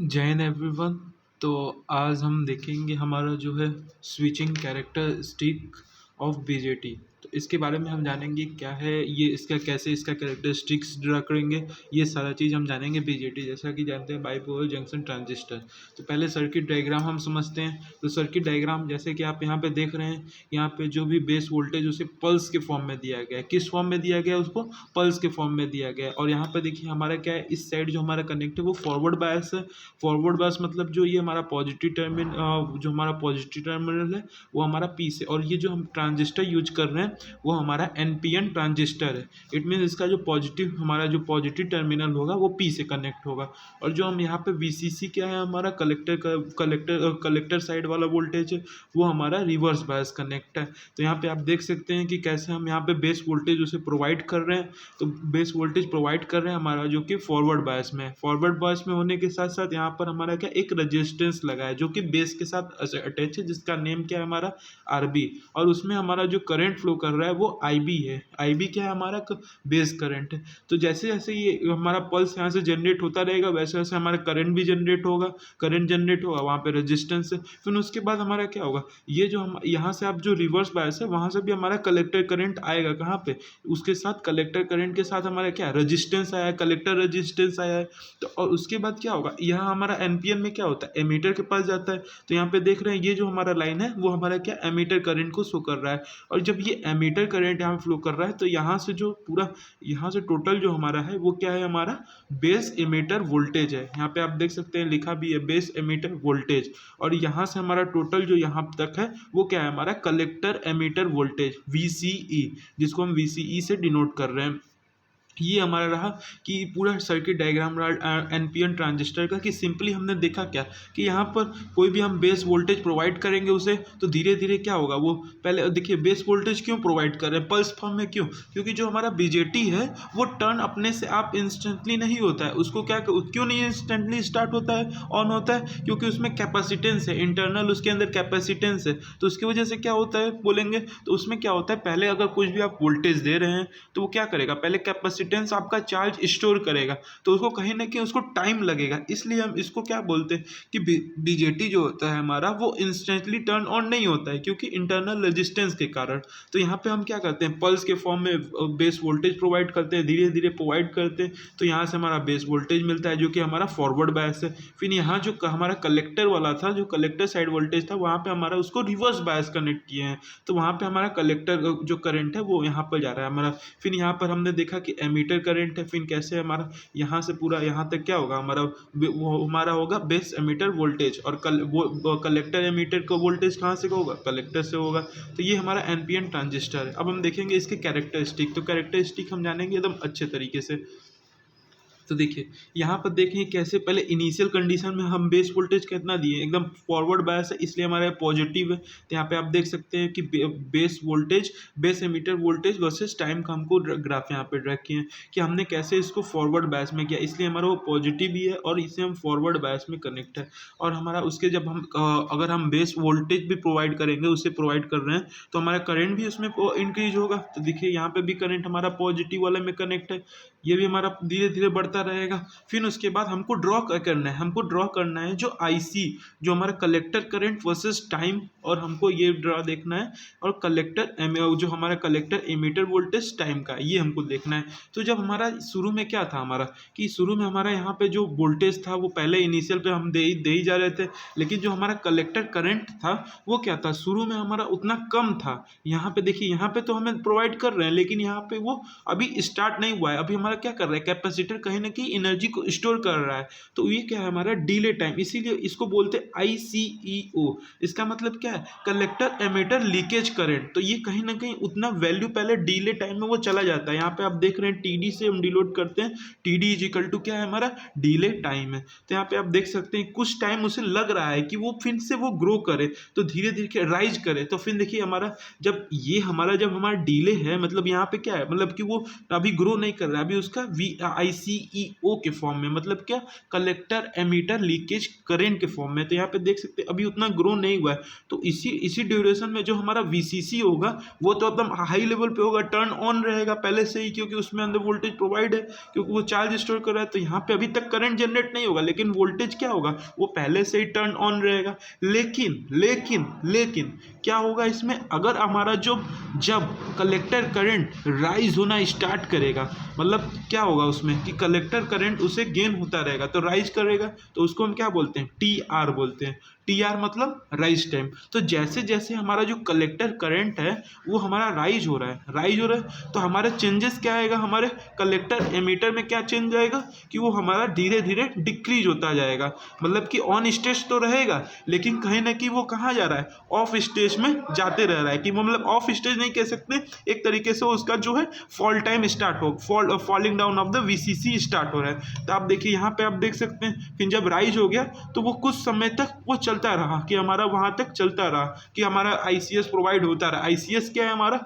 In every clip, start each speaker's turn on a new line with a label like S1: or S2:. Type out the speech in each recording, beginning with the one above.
S1: जय हिंद एवरीवन। तो आज हम देखेंगे हमारा जो है स्विचिंग कैरेक्टरिस्टिक ऑफ बीजेटी। तो इसके बारे में हम जानेंगे क्या है ये, इसका कैसे इसका कैरेक्टरिस्टिक्स ड्रा करेंगे, ये सारा चीज़ हम जानेंगे बीजेटी। जैसा कि जानते हैं बाइपोलर जंक्शन ट्रांजिस्टर। तो पहले सर्किट डायग्राम हम समझते हैं। तो सर्किट डायग्राम जैसे कि आप यहाँ पे देख रहे हैं, यहाँ पे जो भी बेस वोल्टेज उसे पल्स के फॉर्म में दिया गया है। किस फॉर्म में दिया गया है? उसको पल्स के फॉर्म में दिया गया है। और यहाँ पे देखिए हमारा क्या है, इस साइड जो हमारा कनेक्ट है वो फॉरवर्ड बायस है। फॉरवर्ड बस मतलब जो ये हमारा पॉजिटिव टर्मिनल, जो हमारा पॉजिटिव टर्मिनल है वो हमारा पी से, और ये जो हम ट्रांजिस्टर यूज कर रहे हैं वो हमारा एनपीएन ट्रांजिस्टर है। इट मीन इसका जो पॉजिटिव, हमारा जो पॉजिटिव टर्मिनल होगा वो पी से कनेक्ट होगा। और जो हम यहाँ पे वीसीसी क्या है, हमारा कलेक्टर का कलेक्टर साइड वाला वोल्टेज है, वो हमारा रिवर्स बायस कनेक्ट है। तो यहाँ पे आप देख सकते हैं कि कैसे हम यहाँ पे बेस वोल्टेज उसे प्रोवाइड कर रहे हैं। तो बेस वोल्टेज प्रोवाइड कर रहे हैं हमारा जो कि फॉरवर्ड बायस में है। फॉरवर्ड बायस में होने के साथ साथ यहाँ पर हमारा क्या एक रेजिस्टेंस लगा है जो कि बेस के साथ अटैच है, जिसका नेम क्या है हमारा आरबी। और उसमें हमारा जो करंट फ्लो कर रहा है वो आईबी है। आईबी क्या है हमारा बेस करंट है। तो जैसे जैसे ये हमारा पल्स यहाँ से जनरेट होता रहेगा वैसे वैसे हमारा करंट भी जनरेट होगा। करंट जनरेट होगा, वहाँ पे रेजिस्टेंस है। फिर उसके बाद हमारा क्या होगा, ये जो हम यहाँ से आप जो रिवर्स बायस है वहाँ से भी हमारा कलेक्टर करंट आएगा। कहाँ पे? उसके साथ कलेक्टर करंट के साथ हमारा क्या रेजिस्टेंस आया है, कलेक्टर रेजिस्टेंस आया है। तो और उसके बाद क्या होगा, यहाँ हमारा एनपीएन में क्या होता है, एमीटर के पास जाता है। तो यहाँ पे देख रहे हैं ये जो हमारा लाइन है वो हमारा क्या एमीटर करंट को शो कर रहा है। और जब ये एमीटर करंट यहाँ फ्लो कर रहा है तो यहाँ से जो पूरा, यहाँ से टोटल जो हमारा है वो क्या है, हमारा बेस एमीटर वोल्टेज है। यहाँ पे आप देख सकते हैं लिखा भी है बेस एमीटर वोल्टेज। और यहाँ से हमारा टोटल जो यहाँ तक है वो क्या है, हमारा कलेक्टर एमीटर वोल्टेज VCE, जिसको हम VCE से डिनोट कर रहे हैं। ये हमारा रहा कि पूरा सर्किट डायग्राम रहा एनपीएन ट्रांजिस्टर का, कि सिंपली हमने देखा क्या कि यहाँ पर कोई भी हम बेस वोल्टेज प्रोवाइड करेंगे उसे, तो धीरे धीरे क्या होगा, वो पहले देखिए बेस वोल्टेज क्यों प्रोवाइड कर रहे हैं पल्स फॉर्म में, क्योंकि जो हमारा बीजेटी है वो टर्न अपने से आप इंस्टेंटली नहीं होता है। उसको क्या, क्यों नहीं इंस्टेंटली स्टार्ट होता है, ऑन होता है? क्योंकि उसमें कैपेसिटेंस है, इंटरनल उसके अंदर कैपेसिटेंस है। तो उसकी वजह से क्या होता है बोलेंगे, तो उसमें क्या होता है, पहले अगर कुछ भी आप वोल्टेज दे रहे हैं तो वो क्या करेगा, पहले कैपेसिटेंस आपका चार्ज स्टोर करेगा। तो उसको कहीं ना कहीं उसको टाइम लगेगा। इसलिए हम इसको क्या बोलते हैं कि बीजेटी जो होता है हमारा वो इंस्टेंटली टर्न ऑन नहीं होता है, क्योंकि इंटरनल रेजिस्टेंस के कारण। तो यहाँ पे हम क्या करते हैं, पल्स के फॉर्म में बेस वोल्टेज प्रोवाइड करते हैं, धीरे धीरे प्रोवाइड करते हैं। तो यहाँ से हमारा बेस वोल्टेज मिलता है जो कि हमारा फॉरवर्ड बायस है। फिर यहाँ जो हमारा कलेक्टर वाला था, जो कलेक्टर साइड वोल्टेज था, वहाँ पे हमारा उसको रिवर्स बायस कनेक्ट किए हैं। तो वहाँ पे हमारा कलेक्टर जो करंट है वो यहाँ पर जा रहा है हमारा। फिर यहाँ पर हमने देखा कि एमीटर करंट है। फिर कैसे हमारा यहाँ से पूरा यहाँ तक क्या होगा, हमारा वो हमारा होगा बेस एमीटर वोल्टेज। और वो कलेक्टर एमीटर का वोल्टेज कहाँ से होगा, कलेक्टर से होगा। तो ये हमारा एनपीएन ट्रांजिस्टर है। अब हम देखेंगे इसके कैरेक्टरिस्टिक। तो कैरेक्टरिस्टिक हम जानेंगे एकदम अच्छे तरीके से। तो देखिए यहाँ पर देखें कैसे, पहले इनिशियल कंडीशन में हम बेस वोल्टेज कितना दिए, एकदम फॉरवर्ड बायस है इसलिए हमारा पॉजिटिव है। तो यहाँ पे आप देख सकते हैं कि base voltage, base emitter voltage versus time का हमको ग्राफ यहाँ पे ड्रैग किए हैं कि हमने कैसे इसको फॉरवर्ड बायस में किया, इसलिए हमारा वो पॉजिटिव ही है और इसे हम फॉरवर्ड बायस में कनेक्ट है। और हमारा उसके जब हम अगर हम बेस वोल्टेज भी प्रोवाइड करेंगे, उससे प्रोवाइड कर रहे हैं, तो हमारा करंट भी उसमें इंक्रीज होगा। तो देखिए यहाँ पे भी करंट हमारा पॉजिटिव वाले में कनेक्ट है, ये भी हमारा धीरे धीरे बढ़ता रहेगा। फिर उसके बाद हमको ड्रॉ करना है, हमको ड्रॉ करना है जो आईसी, जो हमारा कलेक्टर करंट वर्सेस टाइम, और हमको ये ड्रॉ देखना है। और कलेक्टर जो हमारा कलेक्टर एमीटर वोल्टेज टाइम का, ये हमको देखना है। तो जब हमारा शुरू में क्या था हमारा, कि शुरू में हमारा यहाँ पे जो वोल्टेज था वो पहले इनिशियल पे हम दे ही जा रहे थे, लेकिन जो हमारा कलेक्टर करंट था वो क्या था, शुरू में हमारा उतना कम था। यहाँ पे देखिए, यहाँ पे तो हमें प्रोवाइड कर रहे हैं लेकिन यहाँ पे वो अभी स्टार्ट नहीं हुआ है। अभी हमारा क्या कर रहा है, कैपेसिटर कहीं ना कहीं एनर्जी को स्टोर कर रहा है। तो ये क्या है, हमारा डिले टाइम, इसीलिए इसको बोलते हैं ICEO। इसका मतलब क्या है, कलेक्टर एमीटर लीकेज करंट। तो ये कहीं ना कहीं उतना वैल्यू पहले डिले टाइम में वो चला जाता है। यहाँ पे आप देख रहे हैं TD से हम डिनोट करते हैं, TD इज इक्वल टू क्या है, हमारा डिले टाइम है। तो यहाँ पे आप देख सकते हैं कुछ टाइम उसे लग रहा है कि वो फिर से वो ग्रो करे, तो धीरे धीरे राइज करे। तो फिर देखिए हमारा जब जब हमारा डिले है, मतलब यहाँ पे क्या है, मतलब कि वो अभी ग्रो नहीं कर रहा है, अभी उसका ICE CEO के फॉर्म में, मतलब क्या, कलेक्टर एमीटर लीकेज करेंट के फॉर्म में। तो यहाँ पे देख सकते हैं अभी उतना ग्रो नहीं हुआ है, तो इसी ड्यूरेशन में जो हमारा VCC होगा वो तो एकदम हाई लेवल पे होगा, टर्न ऑन रहेगा पहले से ही, क्योंकि उसमें अंदर वोल्टेज प्रोवाइड है, क्योंकि वो चार्ज स्टोर कर रहा है। तो यहाँ पे अभी तक करंट जनरेट नहीं होगा, लेकिन वोल्टेज क्या होगा, वो पहले से ही टर्न ऑन रहेगा। लेकिन लेकिन लेकिन क्या होगा इसमें, अगर हमारा जो जब कलेक्टर करंट राइज होना स्टार्ट करेगा, मतलब क्या होगा उसमें कि कलेक्टर करंट उसे गेन होता रहेगा, तो राइज करेगा, तो उसको हम क्या बोलते हैं, TR बोलते हैं। TR मतलब राइज टाइम। तो जैसे जैसे हमारा जो कलेक्टर करंट है वो हमारा राइज हो रहा है, तो हमारे चेंजेस क्या आएगा, हमारे कलेक्टर एमीटर में क्या चेंज आएगा कि वो हमारा धीरे धीरे डिक्रीज होता जाएगा, मतलब कि ऑन स्टेज तो रहेगा, लेकिन कहीं ना कहीं वो कहाँ जा रहा है, ऑफ स्टेज में जाते रह रहा है, कि मतलब ऑफ स्टेज नहीं कह सकते, एक तरीके से उसका जो है फॉल टाइम स्टार्ट हो, falling down of the VCC start हो रहा है। तो आप देखिए यहाँ पे आप देख सकते हैं, फिर जब राइज हो गया तो वो कुछ समय तक वो चलता रहा, कि हमारा वहाँ तक चलता रहा, कि हमारा ICS प्रोवाइड होता रहा। ICS क्या है हमारा,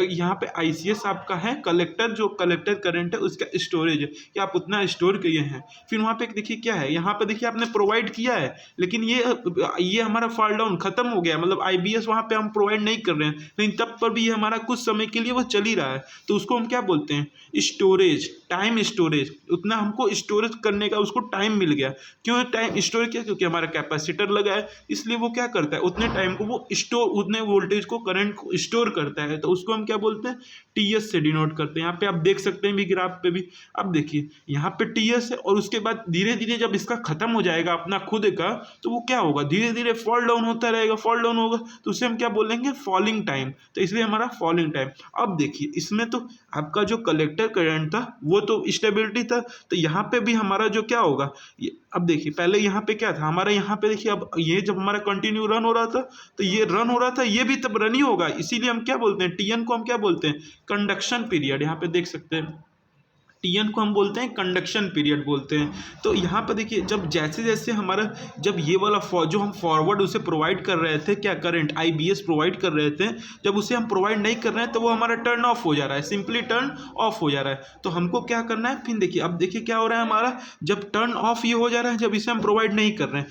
S1: यहाँ पे ICS आपका है कलेक्टर, जो कलेक्टर करंट है उसका स्टोरेज है, कि आप उतना स्टोर किए हैं। फिर वहाँ पे देखिए क्या है, यहाँ पे देखिए आपने प्रोवाइड किया है, लेकिन ये हमारा फॉल डाउन खत्म हो गया, मतलब IBS वहाँ पे हम प्रोवाइड नहीं कर रहे हैं, लेकिन तब पर भी ये हमारा कुछ समय के लिए वो चल ही रहा है, तो उसको हम क्या बोलते हैं, स्टोरेज, टाइम स्टोरेज। उतना हमको स्टोरेज करने का उसको टाइम मिल गया। क्यों टाइम स्टोर किया, क्योंकि हमारा कैपेसिटर लगा है, इसलिए वो क्या करता है, उतने टाइम को वो स्टोर, उतने वोल्टेज को, करंट को स्टोर करता है, तो उसको हम क्या बोलते हैं, TS से डिनोट करते हैं। यहाँ पे आप देख सकते हैं भी ग्राफ पे भी, अब देखिए यहाँ पे TS है, और उसके बाद धीरे धीरे जब इसका खत्म हो जाएगा अपना खुद का, तो वो क्या होगा, धीरे धीरे फॉल डाउन होता रहेगा, फॉल डाउन होगा, तो उसे हम क्या बोलेंगे, फॉलिंग टाइम। तो इसलिए हमारा फॉलिंग टाइम। अब देखिए इसमें तो आपका जो कलेक्टर करंट था वो तो स्टेबिलिटी था, तो यहाँ पे भी हमारा जो क्या होगा, अब देखिए पहले यहाँ पे क्या था हमारा, यहाँ पे देखिए अब ये जब हमारा कंटिन्यू रन हो रहा था, तो ये रन हो रहा था, ये भी तब रन ही होगा, इसीलिए हम क्या बोलते हैं, TN को हम क्या बोलते हैं, कंडक्शन पीरियड। यहाँ पे देख सकते हैं TN को हम बोलते हैं कंडक्शन पीरियड बोलते हैं। तो यहाँ पर देखिए जब जैसे जैसे हमारा, जब ये वाला जो हम फॉरवर्ड उसे प्रोवाइड कर रहे थे, क्या करंट IBS प्रोवाइड कर रहे थे, जब उसे हम प्रोवाइड नहीं कर रहे हैं तो वो हमारा टर्न ऑफ हो जा रहा है, सिंपली टर्न ऑफ हो जा रहा है। तो हमको क्या करना है, फिर देखिए अब देखिए क्या हो रहा है हमारा, जब टर्न ऑफ ये हो जा रहा है, जब इसे हम प्रोवाइड नहीं कर रहे हैं,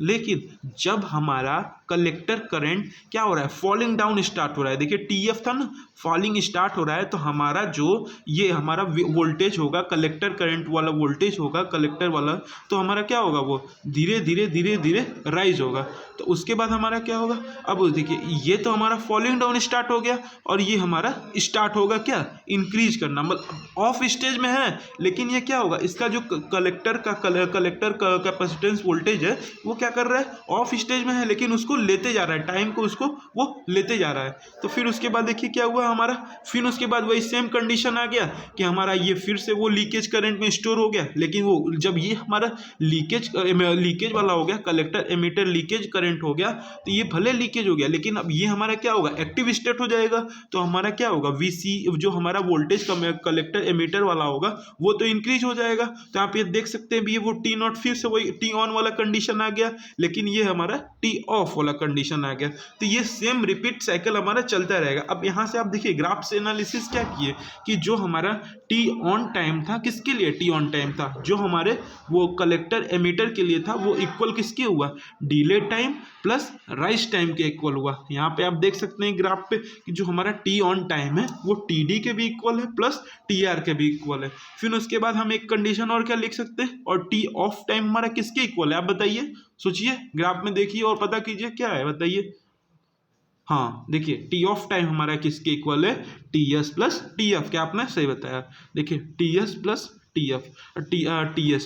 S1: लेकिन जब हमारा कलेक्टर करंट क्या हो रहा है, फॉलिंग डाउन स्टार्ट हो रहा है, देखिए TF था ना, फॉलिंग स्टार्ट हो रहा है, तो हमारा जो ये हमारा वोल्टेज होगा, कलेक्टर करंट वाला वोल्टेज होगा कलेक्टर वाला, तो हमारा क्या होगा, वो धीरे धीरे धीरे धीरे राइज होगा। तो उसके बाद हमारा क्या होगा, अब देखिए ये तो हमारा फॉलिंग डाउन स्टार्ट हो गया, और ये हमारा स्टार्ट होगा क्या, इंक्रीज करना, मतलब ऑफ स्टेज में है, लेकिन ये क्या होगा, इसका जो कलेक्टर कैपेसिटेंस वोल्टेज है वो क्या कर रहा है, ऑफ स्टेज में है, लेकिन उसको लेते जा रहा है, टाइम को उसको वो लेते जा रहा है। तो फिर उसके बाद देखिए क्या हुआ हमारा, फिर उसके बाद वही सेम कंडीशन आ गया कि हमारा ये फिर से वो लीकेज करंट में स्टोर हो गया, लेकिन वो जब ये हमारा लीकेज वाला हो गया, कलेक्टर एमीटर लीकेज करंट हो गया, तो ये भले लीकेज हो गया, लेकिन अब ये हमारा क्या होगा, एक्टिव स्टेट हो जाएगा, तो हमारा क्या होगा, VC जो हमारा वोल्टेज कलेक्टर एमीटर वाला होगा वो तो इंक्रीज हो जाएगा। तो आप ये देख सकते हैं भी वो T0 फिर से वही T ऑन वाला कंडीशन आ गया, लेकिन ये हमारा T ऑफ वाला कंडीशन आ गया। तो ये सेम रिपीट साइकिल हमारा चलता रहेगा। अब यहाँ से आप देखिए ग्राफ से एनालिसिस क्या किए कि जो हमारा T ऑन टाइम था, किसके लिए T ऑन टाइम था, जो हमारे वो कलेक्टर एमीटर के लिए था, वो इक्वल किसके हुआ, delay time plus rise time के इक्वल हुआ। यहाँ पे आप देख सकते हैं ग्राफ पे कि जो हमारा T ऑन टाइम है वो TD के भी इक्वल है प्लस TR के भी इक्वल है। फिर उसके बाद हम एक कंडीशन और क्या लिख सकते हैं, और T ऑफ टाइम हमारा किसके इक्वल है, आप बताइए, सोचिए ग्राफ में देखिए और पता कीजिए क्या है, बताइए। हाँ देखिए T ऑफ टाइम हमारा किसके इक्वल है, TS प्लस TF। क्या आपने सही बताया, देखिए TS प्लस TF,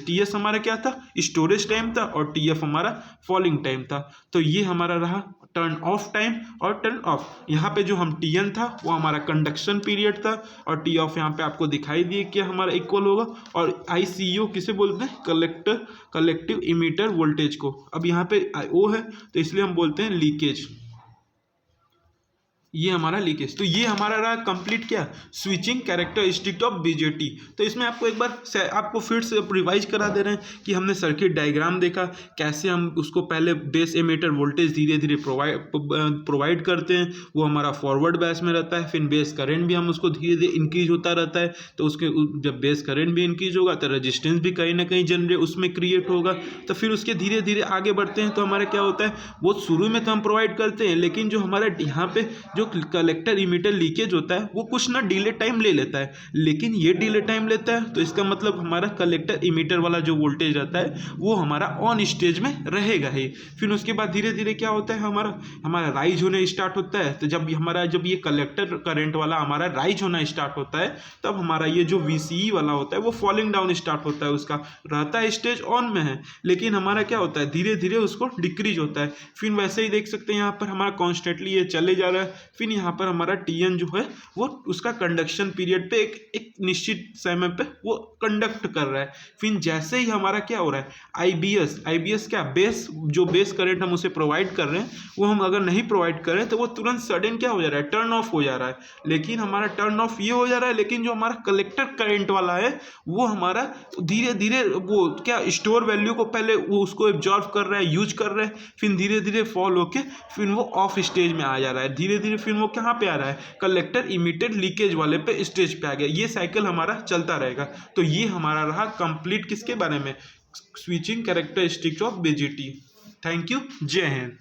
S1: TS हमारा क्या था, स्टोरेज टाइम था, और TF हमारा फॉलिंग टाइम था। तो ये हमारा रहा टर्न ऑफ टाइम और टर्न ऑफ। यहाँ पे जो हम TN था वो हमारा कंडक्शन पीरियड था, और T ऑफ यहाँ पे आपको दिखाई दिए कि हमारा इक्वल होगा। और ICO किसे बोलते हैं, कलेक्टिव इमीटर वोल्टेज को। अब यहाँ पे O है तो इसलिए हम बोलते हैं लीकेज। ये हमारा लीकेज। तो ये हमारा रहा कंप्लीट क्या, स्विचिंग कैरेक्टरिस्टिक ऑफ बीजेटी। तो इसमें आपको एक बार आपको फिर से रिवाइज करा दे रहे हैं कि हमने सर्किट डायग्राम देखा, कैसे हम उसको पहले बेस एमिटर वोल्टेज धीरे धीरे प्रोवाइड करते हैं, वो हमारा फॉरवर्ड बैस में रहता है। फिर बेस करंट भी हम उसको धीरे धीरे इंक्रीज होता रहता है, तो उसके जब बेस करंट भी इंक्रीज होगा तो रजिस्टेंस भी कहीं ना कहीं जनरेट उसमें क्रिएट होगा। तो फिर उसके धीरे धीरे आगे बढ़ते हैं तो हमारा क्या होता है, वो शुरू में तो हम प्रोवाइड करते हैं, लेकिन जो हमारा यहाँ पे जो कलेक्टर इमीटर लीकेज होता है वो कुछ ना डिले टाइम ले लेता है, लेकिन ये डिले टाइम लेता है तो इसका मतलब हमारा कलेक्टर इमीटर वाला जो वोल्टेज रहता है वो हमारा ऑन स्टेज में रहेगा ही। फिर उसके बाद धीरे धीरे क्या होता है, हमारा हमारा राइज होने स्टार्ट होता है। तो जब ये कलेक्टर करंट वाला हमारा राइज होना स्टार्ट होता है, तब हमारा ये जो VCE वाला होता है वो फॉलिंग डाउन स्टार्ट होता है। उसका रहता है स्टेज ऑन में है, लेकिन हमारा क्या होता है, धीरे धीरे उसको डिक्रीज होता है। फिर वैसे ही देख सकते हैं यहाँ पर हमारा कॉन्स्टेंटली ये चले जा रहा है। फिर यहाँ पर हमारा TN जो है वो उसका कंडक्शन पीरियड पे एक निश्चित समय पे वो कंडक्ट कर रहा है। फिर जैसे ही हमारा क्या हो रहा है, IBS क्या, जो बेस करंट हम उसे प्रोवाइड कर रहे हैं वो हम अगर नहीं प्रोवाइड कर रहे हैं तो वो तुरंत सडन क्या हो जा रहा है, टर्न ऑफ हो जा रहा है। लेकिन हमारा टर्न ऑफ ये हो जा रहा है, लेकिन जो हमारा कलेक्टर करंट वाला है वो हमारा धीरे धीरे वो क्या स्टोर वैल्यू को पहले वो उसको एब्जॉर्व कर रहा है, यूज कर रहा है, फिर धीरे धीरे फॉल होके फिर वो ऑफ स्टेज में आ जा रहा है। धीरे धीरे फिर वो कहाँ पे आ रहा है, कलेक्टर इमिटेड लीकेज वाले पे स्टेज पे आ गया। ये साइकिल हमारा चलता रहेगा। तो ये हमारा रहा कंप्लीट किसके बारे में, switching characteristics of BJT। Thank you, जय हिंद।